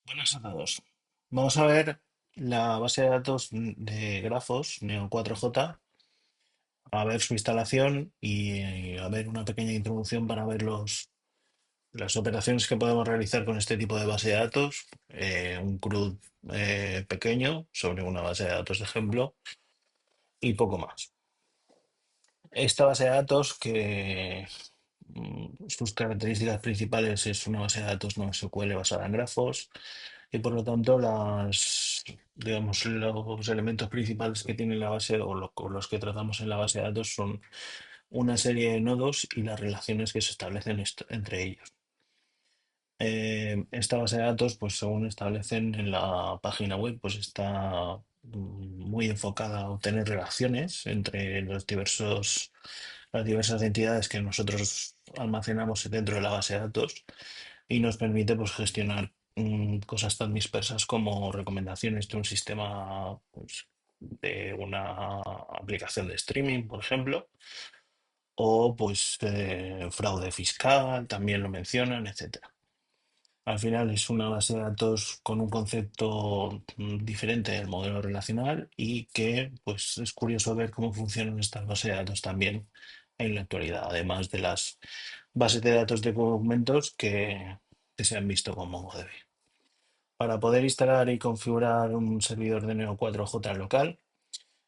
Buenas a todos. Vamos a ver la base de datos de grafos Neo4j, a ver su instalación y a ver una pequeña introducción para ver las operaciones que podemos realizar con este tipo de base de datos, un CRUD pequeño sobre una base de datos de ejemplo y poco más. Esta base de datos que sus características principales es una base de datos no SQL basada en grafos. Y por lo tanto, digamos, los elementos principales que tiene la base con los que tratamos en la base de datos son una serie de nodos y las relaciones que se establecen entre ellos. Esta base de datos, pues según establecen en la página web, pues está muy enfocada a obtener relaciones entre las diversas entidades que nosotros almacenamos dentro de la base de datos y nos permite pues, gestionar cosas tan dispersas como recomendaciones de un sistema, pues, de una aplicación de streaming, por ejemplo, o pues fraude fiscal, también lo mencionan, etcétera. Al final es una base de datos con un concepto diferente del modelo relacional y que pues es curioso ver cómo funcionan estas bases de datos también en la actualidad, además de las bases de datos de documentos que se han visto con MongoDB. Para poder instalar y configurar un servidor de Neo4j local,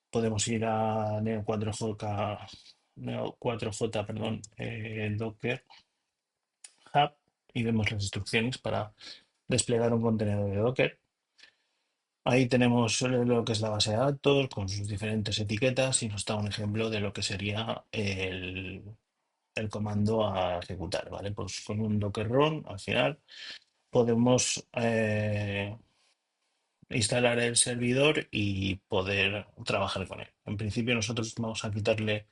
podemos ir a Neo4j, perdón, Docker Hub y vemos las instrucciones para desplegar un contenedor de Docker. Ahí tenemos lo que es la base de datos con sus diferentes etiquetas y nos da un ejemplo de lo que sería el comando a ejecutar, ¿vale? Pues con un Docker run al final podemos instalar el servidor y poder trabajar con él. En principio nosotros vamos a quitarle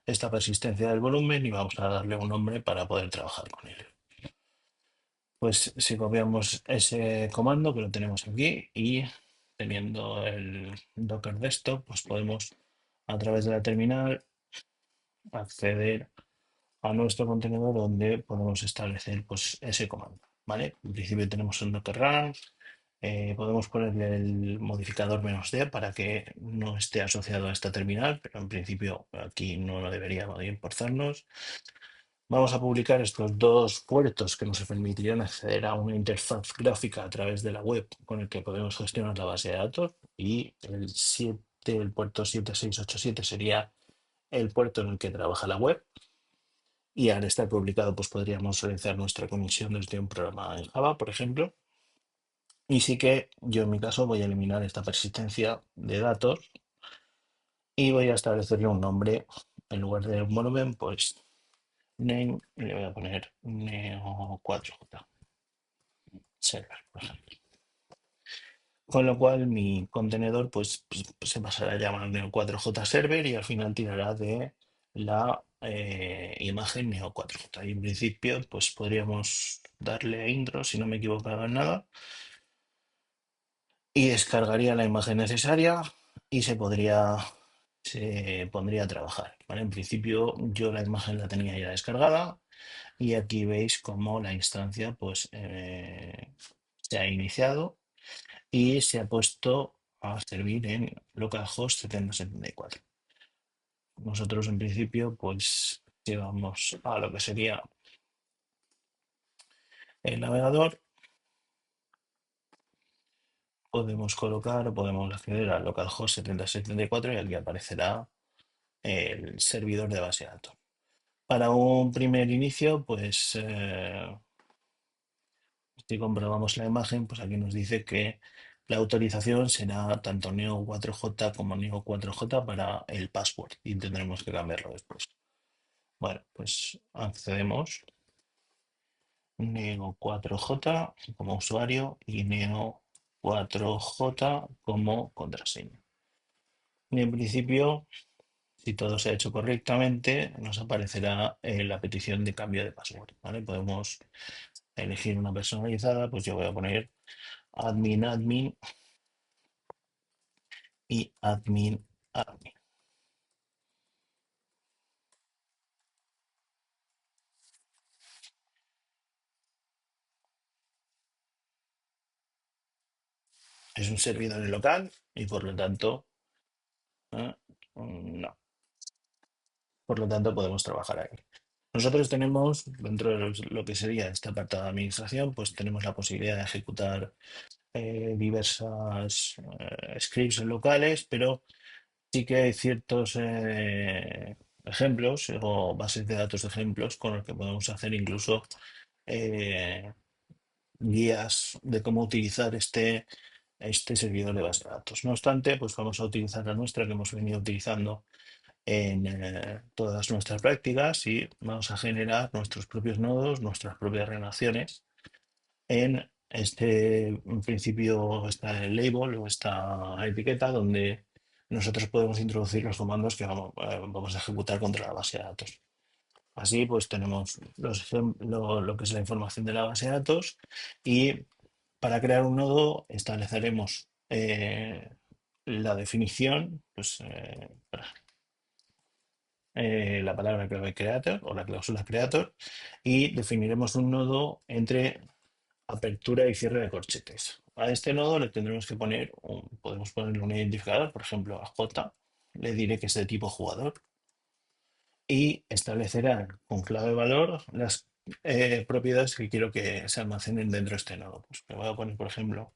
esta persistencia del volumen y vamos a darle un nombre para poder trabajar con él. Pues si copiamos ese comando que lo tenemos aquí y teniendo el Docker Desktop, pues podemos a través de la terminal acceder a nuestro contenedor donde podemos establecer pues, ese comando. ¿Vale? En principio tenemos un Docker Run, podemos ponerle el modificador "-d" para que no esté asociado a esta terminal, pero en principio aquí no debería de importarnos. Vamos a publicar estos dos puertos que nos permitirían acceder a una interfaz gráfica a través de la web con el que podemos gestionar la base de datos y el puerto 7687 sería el puerto en el que trabaja la web y al estar publicado pues podríamos realizar nuestra conexión desde un programa en Java, por ejemplo. Y sí que yo en mi caso voy a eliminar esta persistencia de datos y voy a establecerle un nombre en lugar de un volumen, pues name y le voy a poner Neo4j server, por ejemplo. Con lo cual mi contenedor pues, se pasará a llamar Neo4j server y al final tirará de la imagen Neo4j. Y en principio pues podríamos darle a intro si no me he equivocado en nada y descargaría la imagen necesaria y se pondría a trabajar. ¿Vale? En principio yo la imagen la tenía ya descargada y aquí veis cómo la instancia pues, se ha iniciado y se ha puesto a servir en localhost 7074. Nosotros en principio pues llevamos a lo que sería el navegador, podemos colocar o podemos acceder a localhost 7074 y aquí aparecerá el servidor de base de datos. Para un primer inicio, pues si comprobamos la imagen, pues aquí nos dice que la autorización será tanto Neo4j como Neo4j para el password y tendremos que cambiarlo después. Bueno, pues accedemos Neo4j como usuario y Neo4j como contraseña. Y en principio, si todo se ha hecho correctamente, nos aparecerá la petición de cambio de password. ¿Vale? Podemos elegir una personalizada, pues yo voy a poner admin y admin. es un servidor en local y por lo tanto, eh, no, por lo tanto podemos trabajar ahí. Nosotros tenemos, dentro de lo que sería este apartado de administración, pues tenemos la posibilidad de ejecutar diversas scripts locales, pero sí que hay ciertos ejemplos o bases de datos de ejemplos con los que podemos hacer incluso eh, guías de cómo utilizar este servidor de base de datos. No obstante, pues vamos a utilizar la nuestra que hemos venido utilizando en todas nuestras prácticas y vamos a generar nuestros propios nodos, nuestras propias relaciones en este, en principio, está el label o esta etiqueta donde nosotros podemos introducir los comandos que vamos a ejecutar contra la base de datos. Así pues tenemos lo que es la información de la base de datos y para crear un nodo estableceremos la definición, pues la palabra clave creator o la cláusula creator y definiremos un nodo entre apertura y cierre de corchetes. A este nodo le tendremos que poner, podemos ponerle un identificador, por ejemplo a J, le diré que es de tipo jugador y establecerá con clave valor las propiedades que quiero que se almacenen dentro de este nodo. Pues le voy a poner, por ejemplo,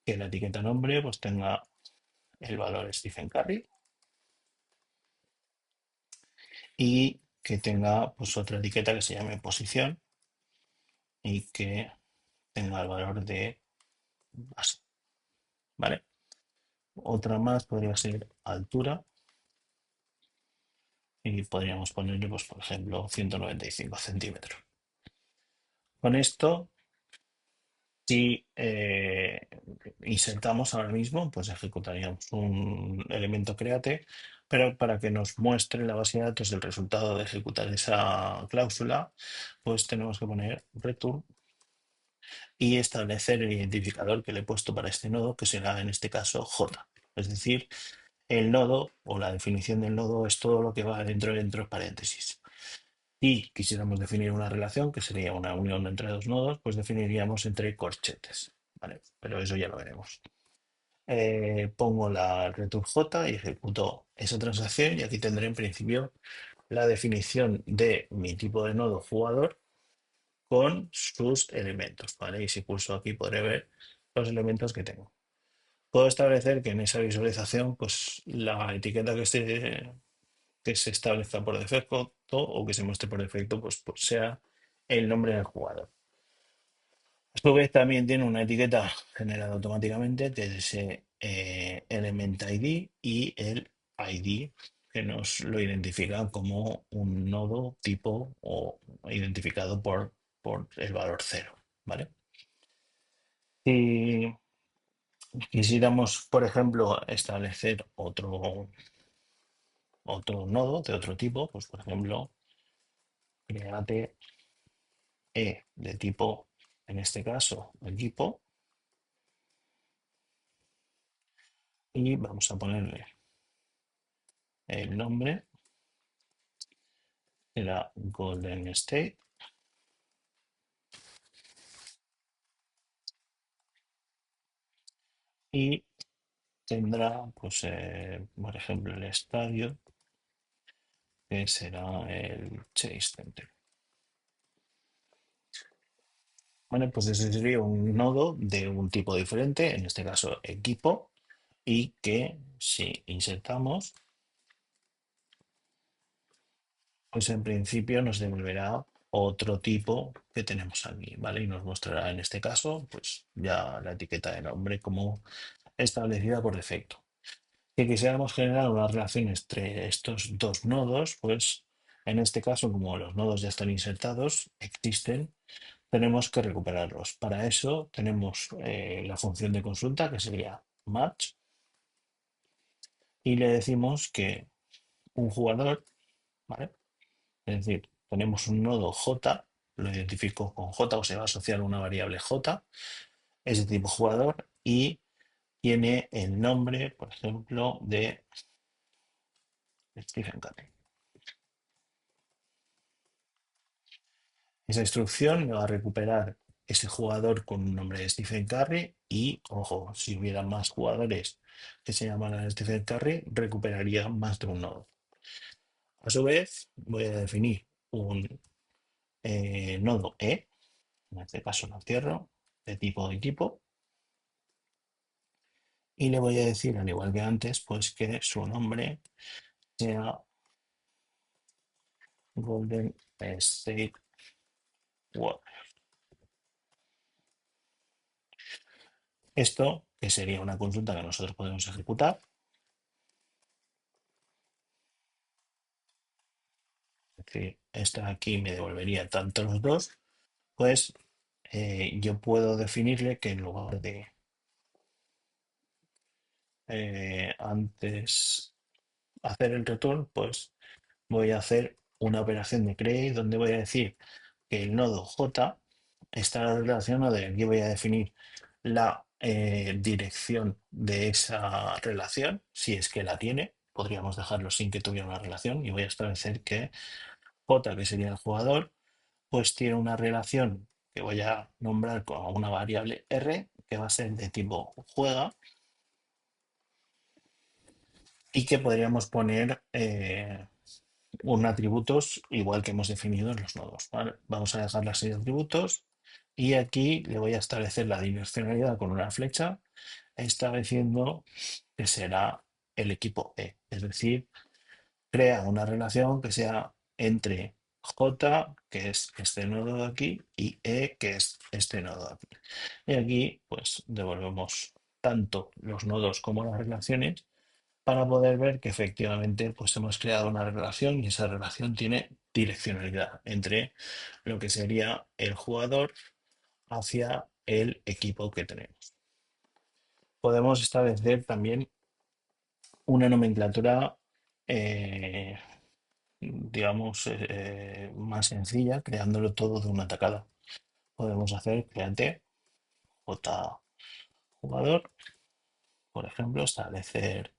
que la etiqueta nombre pues tenga el valor Stephen Curry y que tenga pues otra etiqueta que se llame posición y que tenga el valor de base, ¿vale? Otra más podría ser altura y podríamos ponerle, pues, por ejemplo, 195 centímetros. Con esto, si insertamos ahora mismo, pues ejecutaríamos un elemento create, pero para que nos muestre la base de datos el resultado de ejecutar esa cláusula, pues tenemos que poner return y establecer el identificador que le he puesto para este nodo, que será en este caso J. Es decir, el nodo o la definición del nodo es todo lo que va dentro de paréntesis. Si quisiéramos definir una relación, que sería una unión entre dos nodos, pues definiríamos entre corchetes, ¿vale? Pero eso ya lo veremos. Pongo la return J y ejecuto esa transacción y aquí tendré en principio la definición de mi tipo de nodo jugador con sus elementos, ¿vale? Y si pulso aquí podré ver los elementos que tengo. Puedo establecer que en esa visualización, pues la etiqueta que se establezca por defecto o que se muestre por defecto, pues sea el nombre del jugador. A su vez también tiene una etiqueta generada automáticamente desde ese element ID y el ID que nos lo identifica como un nodo tipo o identificado por el valor cero, ¿vale? Si quisiéramos, por ejemplo, establecer otro nodo de otro tipo, pues por ejemplo, create de tipo, en este caso, equipo, y vamos a ponerle el nombre, será Golden State, y tendrá, pues, por ejemplo, el estadio, que será el Chase Center. Bueno, pues ese sería un nodo de un tipo diferente, en este caso equipo, y que si insertamos, pues en principio nos devolverá otro tipo que tenemos aquí, ¿vale? Y nos mostrará en este caso, pues ya la etiqueta de nombre como establecida por defecto. Si quisiéramos generar una relación entre estos dos nodos, pues en este caso, como los nodos ya están insertados, existen, tenemos que recuperarlos. Para eso tenemos la función de consulta, que sería match, y le decimos que un jugador, ¿vale? Es decir, tenemos un nodo J, lo identifico con J o se va a asociar a una variable J, es de tipo jugador y tiene el nombre, por ejemplo, de Stephen Curry. Esa instrucción me va a recuperar ese jugador con un nombre de Stephen Curry y, ojo, si hubiera más jugadores que se llamaran Stephen Curry, recuperaría más de un nodo. A su vez, voy a definir un nodo E, en este caso lo cierro, de tipo equipo, y le voy a decir, al igual que antes, pues que su nombre sea Golden State Warriors. Esto, que sería una consulta que nosotros podemos ejecutar, es decir, esta aquí me devolvería tanto los dos, pues yo puedo definirle que en lugar de antes hacer el return, pues voy a hacer una operación de create donde voy a decir que el nodo J está relacionado y aquí voy a definir la dirección de esa relación, si es que la tiene. Podríamos dejarlo sin que tuviera una relación y voy a establecer que J, que sería el jugador, pues tiene una relación que voy a nombrar como una variable R que va a ser de tipo juega y que podríamos poner un atributos igual que hemos definido en los nodos, ¿vale? Vamos a dejar la serie de atributos y aquí le voy a establecer la direccionalidad con una flecha, estableciendo que será el equipo E. Es decir, crea una relación que sea entre J, que es este nodo de aquí, y E, que es este nodo de aquí. Y aquí, pues, devolvemos tanto los nodos como las relaciones para poder ver que efectivamente pues hemos creado una relación y esa relación tiene direccionalidad entre lo que sería el jugador hacia el equipo que tenemos. Podemos establecer también una nomenclatura, eh, digamos, más sencilla, creándolo todo de una tacada. Podemos hacer create j jugador, por ejemplo, establecer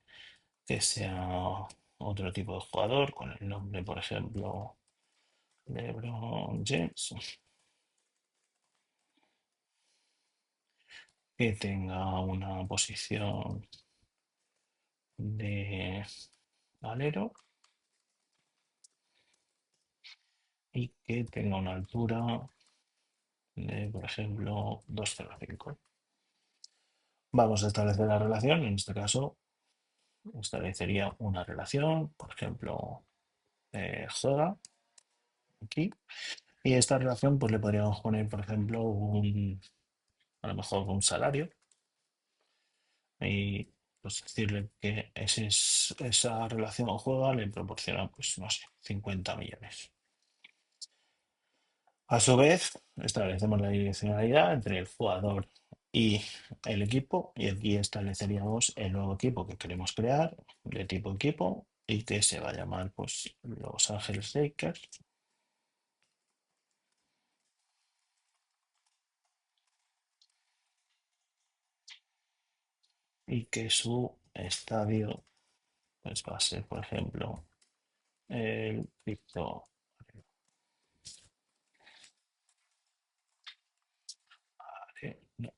que sea otro tipo de jugador con el nombre, por ejemplo, LeBron James, que tenga una posición de alero y que tenga una altura de, por ejemplo, 2,05. Vamos a establecer la relación, en este caso establecería una relación, por ejemplo, juega aquí, y esta relación pues le podríamos poner, por ejemplo, a lo mejor un salario y pues decirle que esa relación o juega le proporciona, pues no sé, 50 millones. A su vez, establecemos la direccionalidad entre el jugador y el equipo y aquí estableceríamos el nuevo equipo que queremos crear de tipo equipo y que se va a llamar pues Los Ángeles Lakers y que su estadio pues va a ser, por ejemplo, el Crypto. No.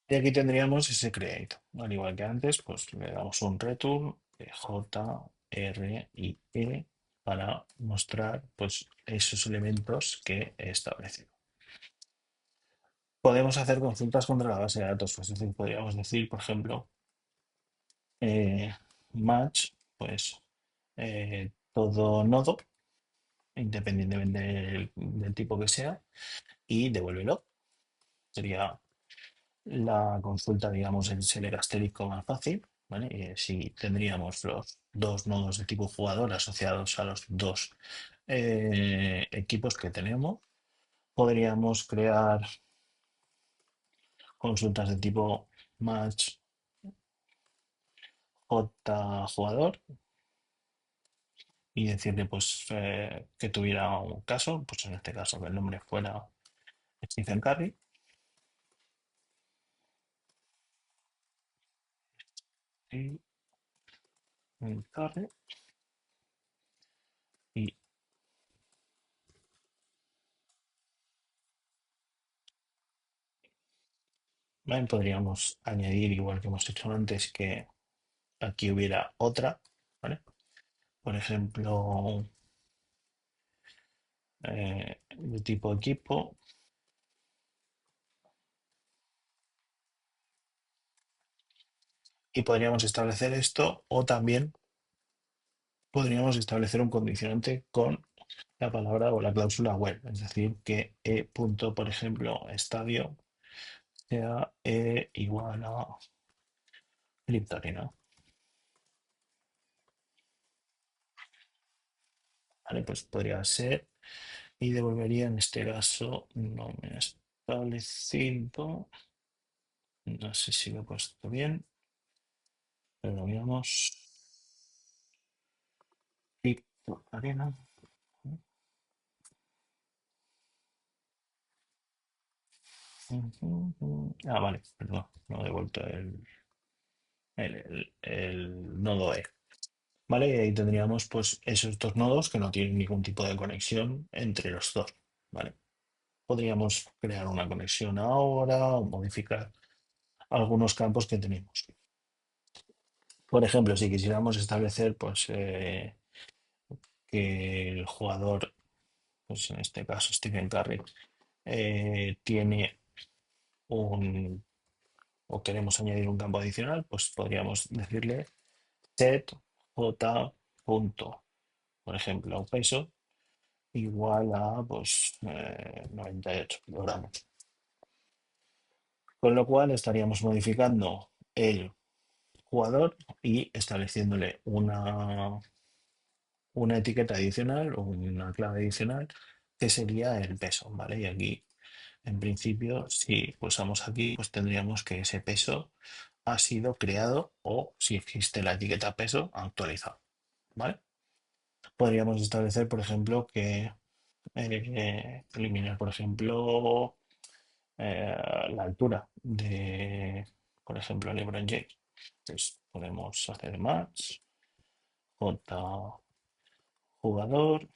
Y aquí tendríamos ese create. Al igual que antes, pues le damos un return de J, R y E para mostrar pues esos elementos que he establecido. Podemos hacer consultas contra la base de datos, pues, es decir, podríamos decir, por ejemplo, eh, match, pues todo nodo, independientemente del tipo que sea, y devuélvelo. Sería la consulta, digamos, en ser asterisco más fácil, ¿vale? Si tendríamos los dos nodos de tipo jugador asociados a los dos equipos que tenemos, podríamos crear consultas de tipo match J jugador y decirle pues que tuviera un caso, pues en este caso que el nombre fuera Stephen Curry y Curry y ¿vale? Podríamos añadir, igual que hemos hecho antes, que aquí hubiera otra, ¿vale? Por ejemplo, de tipo equipo, y podríamos establecer esto, o también podríamos establecer un condicionante con la palabra o la cláusula web, es decir, que e punto, por ejemplo, estadio sea igual a Liptorino, ¿vale? Pues podría ser y devolvería en este caso nombre establecido. No sé si lo he puesto bien, pero lo miramos. Arena. Ah, vale, perdón, no he devuelto el nodo E. ¿Vale? Y ahí tendríamos pues esos dos nodos que no tienen ningún tipo de conexión entre los dos. ¿Vale? Podríamos crear una conexión ahora o modificar algunos campos que tenemos. Por ejemplo, si quisiéramos establecer pues, que el jugador, pues en este caso Stephen Curry, tiene un, o queremos añadir un campo adicional, pues podríamos decirle set j punto, por ejemplo, peso igual a pues 98 kilogramos. Con lo cual estaríamos modificando el jugador y estableciéndole una etiqueta adicional o una clave adicional que sería el peso, ¿vale? Y aquí, en principio, si pulsamos aquí, pues tendríamos que ese peso ha sido creado o, si existe la etiqueta peso, actualizado, ¿vale? Podríamos establecer, por ejemplo, que eliminar, por ejemplo, la altura de, por ejemplo, LeBron James. Pues podemos hacer más, J jugador,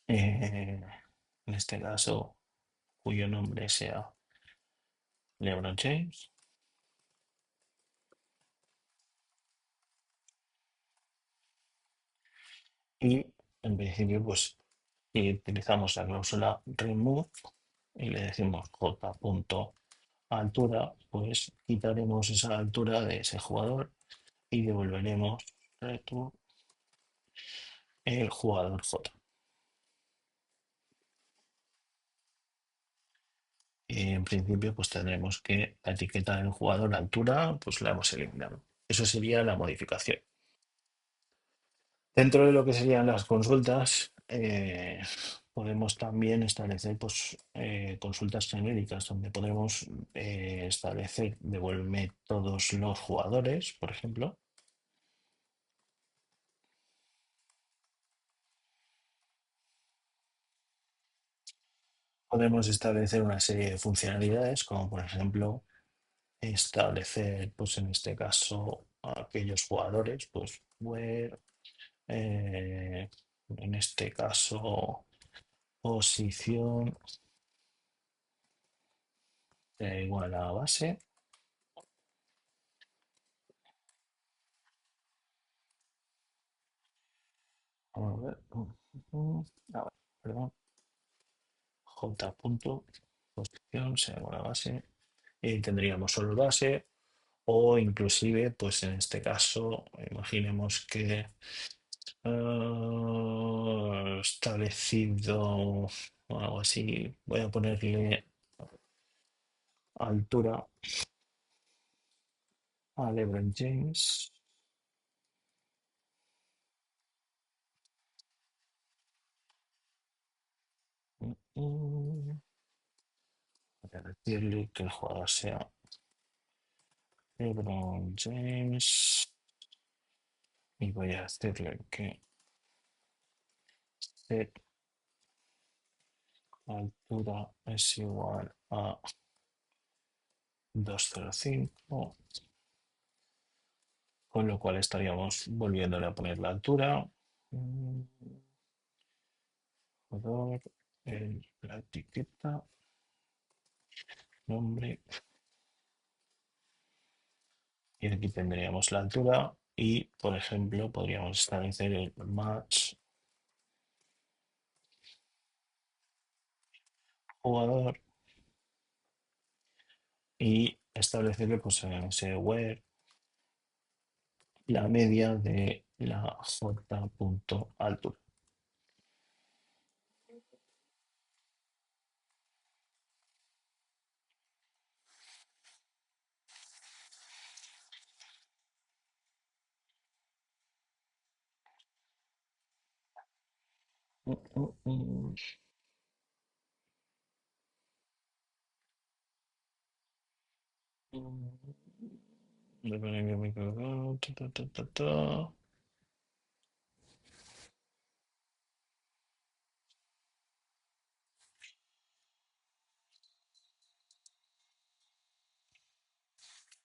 en este caso, cuyo nombre sea LeBron James. Y en principio, pues, si utilizamos la cláusula remove y le decimos J punto altura, pues quitaremos esa altura de ese jugador y devolveremos return el jugador J. Y en principio, pues tendremos que la etiqueta del jugador altura, pues la hemos eliminado. Eso sería la modificación. Dentro de lo que serían las consultas, podemos también establecer pues, consultas genéricas donde podremos establecer devuelve todos los jugadores, por ejemplo. Podemos establecer una serie de funcionalidades, como por ejemplo establecer, pues en este caso, aquellos jugadores, pues where, eh, en este caso, posición igual a base. Vamos a ver. A ver, perdón. J punto, posición, sea igual a base. Y tendríamos solo base. O inclusive, pues en este caso, imaginemos que establecido o algo así. Voy a ponerle altura a LeBron James. Voy a decirle que el jugador sea LeBron James. Y voy a decirle que set altura es igual a 205, con lo cual estaríamos volviéndole a poner la altura. Mm, Jugador, la etiqueta. nombre, y aquí tendríamos la altura y, por ejemplo, podríamos establecer el match jugador y establecerle pues en ese where la media de la j.altura. Mm, mm, mm. Ta, ta, ta, ta, ta.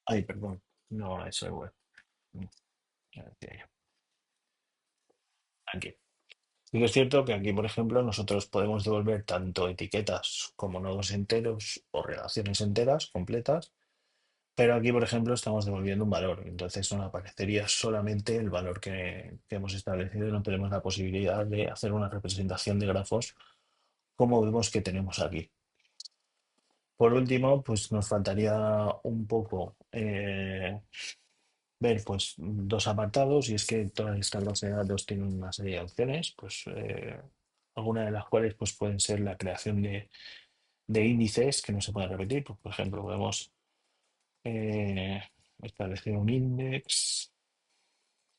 Ay, perdón, no, eso es web. Ya decía yo. Aquí. Sí que es cierto que aquí, por ejemplo, nosotros podemos devolver tanto etiquetas como nodos enteros o relaciones enteras completas, pero aquí, por ejemplo, estamos devolviendo un valor. Entonces nos aparecería solamente el valor que hemos establecido y no tenemos la posibilidad de hacer una representación de grafos como vemos que tenemos aquí. Por último, pues nos faltaría un poco ver pues dos apartados y es que todas estas bases de datos tienen una serie de opciones, pues algunas de las cuales pues pueden ser la creación de índices que no se pueden repetir. Pues, por ejemplo, podemos eh, establecer un index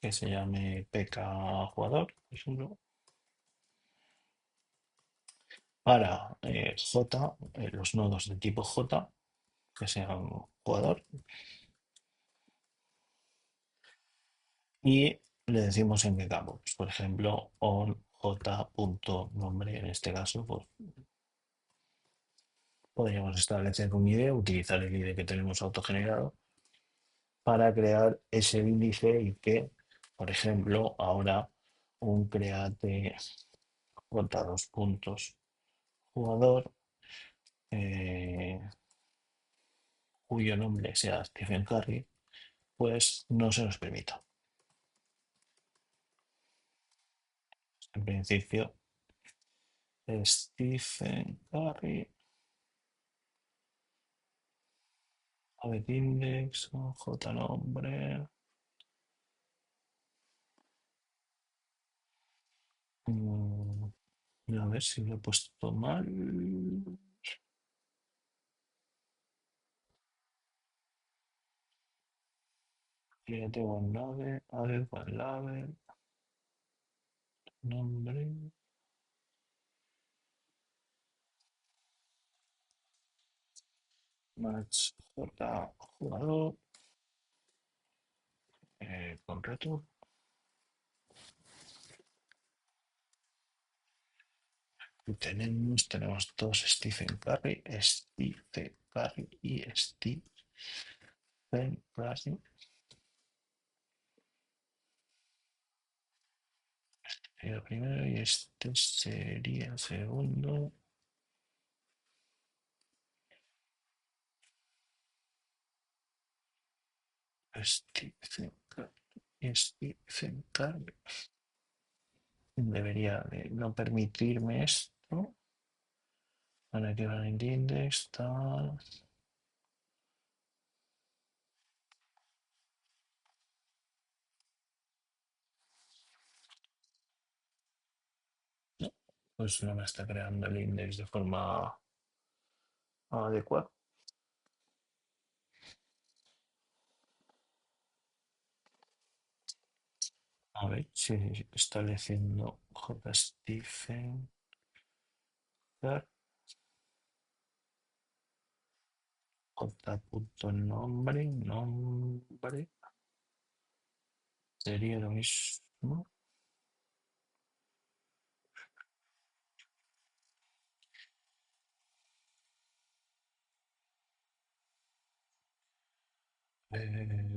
que se llame pk jugador, por ejemplo, para J, los nodos de tipo J que sean jugador y le decimos en qué campo. Pues, por ejemplo, on j.nombre, en este caso, pues podríamos establecer un ID, utilizar el ID que tenemos autogenerado para crear ese índice y que, por ejemplo, ahora un create j dos puntos jugador eh, cuyo nombre sea Stephen Curry, pues no se nos permita. En principio, Stephen Curry, Added index, j nombre. mm, a ver si lo he puesto mal. Create one label, added one label, nombre, match j jugador, con return. Y tenemos dos Stephen Curry y Stephen Curry. Sería el primero y este sería el segundo. Stephen Curry y Stephen Curry. Debería de no permitirme esto. Para que van el index, tal. No, pues no me está creando el index de forma adecuada. A ver si estableciendo J. Stephen J. Nombre sería lo mismo.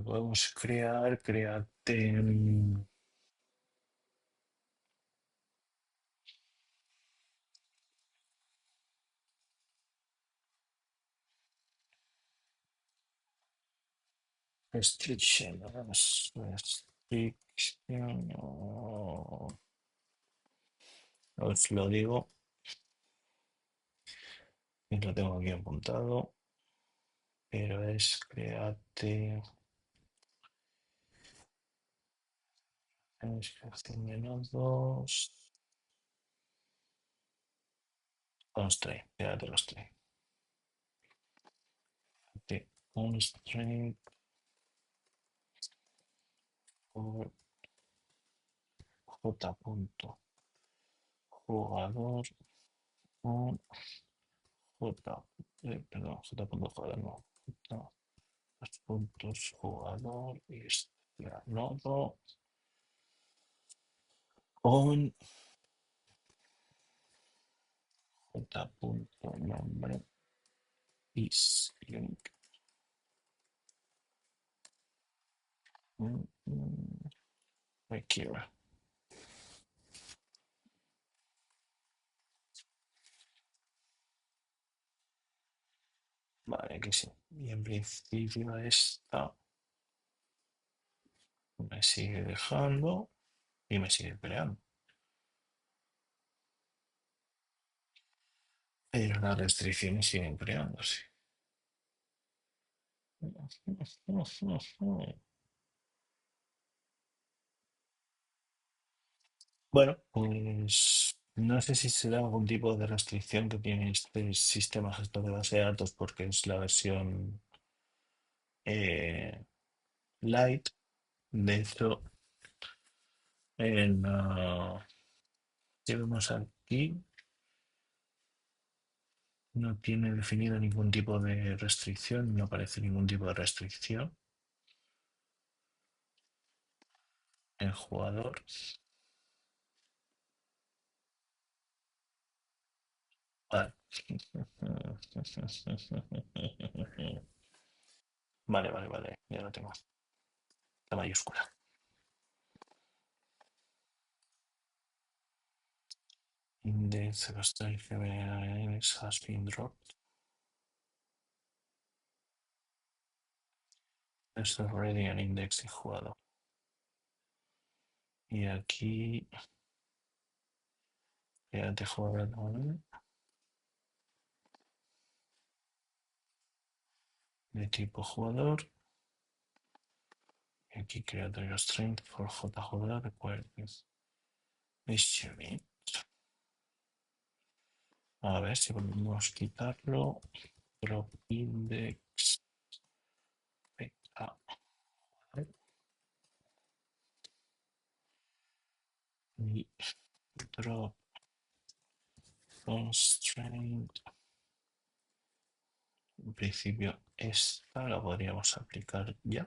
Podemos create. restriction, os lo digo, y lo tengo aquí apuntado, pero es create, es creación de nodos, constraint, créate constraint, créate constraint por j punto jugador con j, perdón, j punto jugador, no, j, dos puntos jugador y este nodo con j punto nombre is link. Requiere. Vale, que sí. Y en principio esta me sigue dejando y me sigue creando. Pero las restricciones siguen creándose. Bueno, pues no sé si será algún tipo de restricción que tiene este sistema gestor de base de datos porque es la versión eh, light. De hecho, si vemos aquí, no tiene definido ningún tipo de restricción, no aparece ningún tipo de restricción en jugador. Vale. Vale, vale, vale, ya lo tengo. La mayúscula. Index has been dropped. There's already an index de jugador. Y aquí, créate jugador de tipo jugador. Y aquí créate constraint for JJugador requires history. A ver si podemos quitarlo. Drop index. Y drop constraint. En principio, esta la podríamos aplicar ya.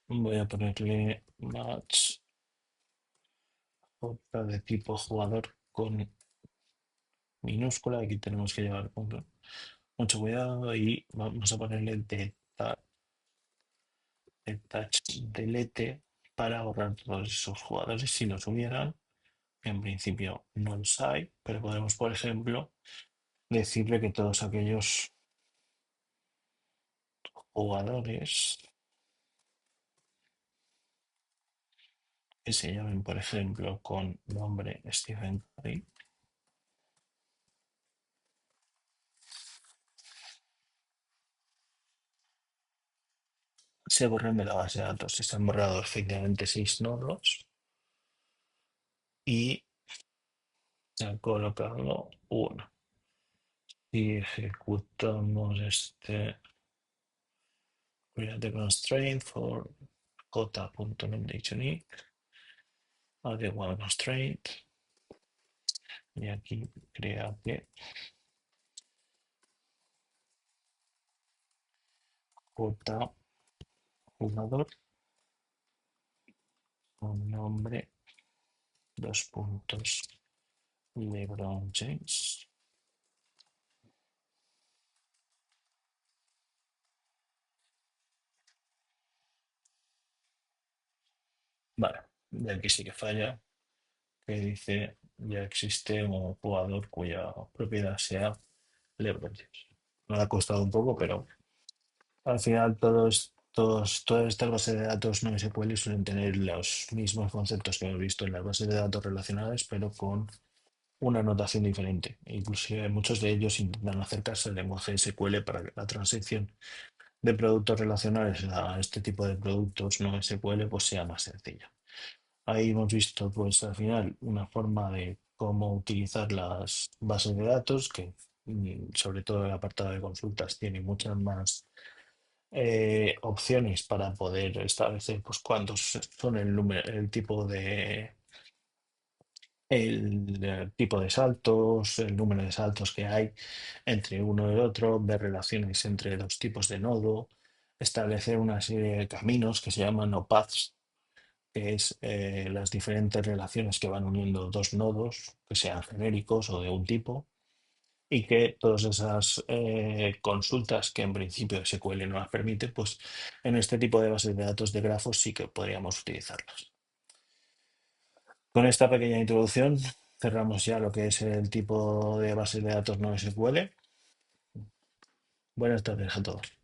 Voy a ponerle match J de tipo jugador con minúscula. Aquí tenemos que llevar mucho cuidado y vamos a ponerle detach delete para borrar todos esos jugadores si los hubieran. En principio no los hay, pero podemos, por ejemplo, decirle que todos aquellos jugadores que se llamen, por ejemplo, con nombre Stephen Curry, se borren de la base de datos. Se han borrado efectivamente 6 nodos y se ha colocado uno. Y ejecutamos este create constraint for j.nomination add one constraint y aquí create j jugador con nombre dos puntos LeBron James. Vale, y aquí sí que falla, que dice ya existe un jugador cuya propiedad sea LeBron James. Me ha costado un poco, pero al final todas estas bases de datos no SQL suelen tener los mismos conceptos que hemos visto en las bases de datos relacionales, pero con una notación diferente. Inclusive muchos de ellos intentan acercarse al lenguaje SQL para que la transición de productos relacionales a este tipo de productos no SQL pues sea más sencilla. Ahí hemos visto pues al final una forma de cómo utilizar las bases de datos que sobre todo el apartado de consultas tiene muchas más opciones para poder establecer pues cuántos son el tipo el tipo de saltos, el número de saltos que hay entre uno y otro, ver relaciones entre dos tipos de nodo, establecer una serie de caminos que se llaman o paths, que es las diferentes relaciones que van uniendo dos nodos, que sean genéricos o de un tipo, y que todas esas consultas que en principio SQL no las permite, pues en este tipo de bases de datos de grafos sí que podríamos utilizarlas. Con esta pequeña introducción cerramos ya lo que es el tipo de bases de datos no SQL. Buenas tardes a todos.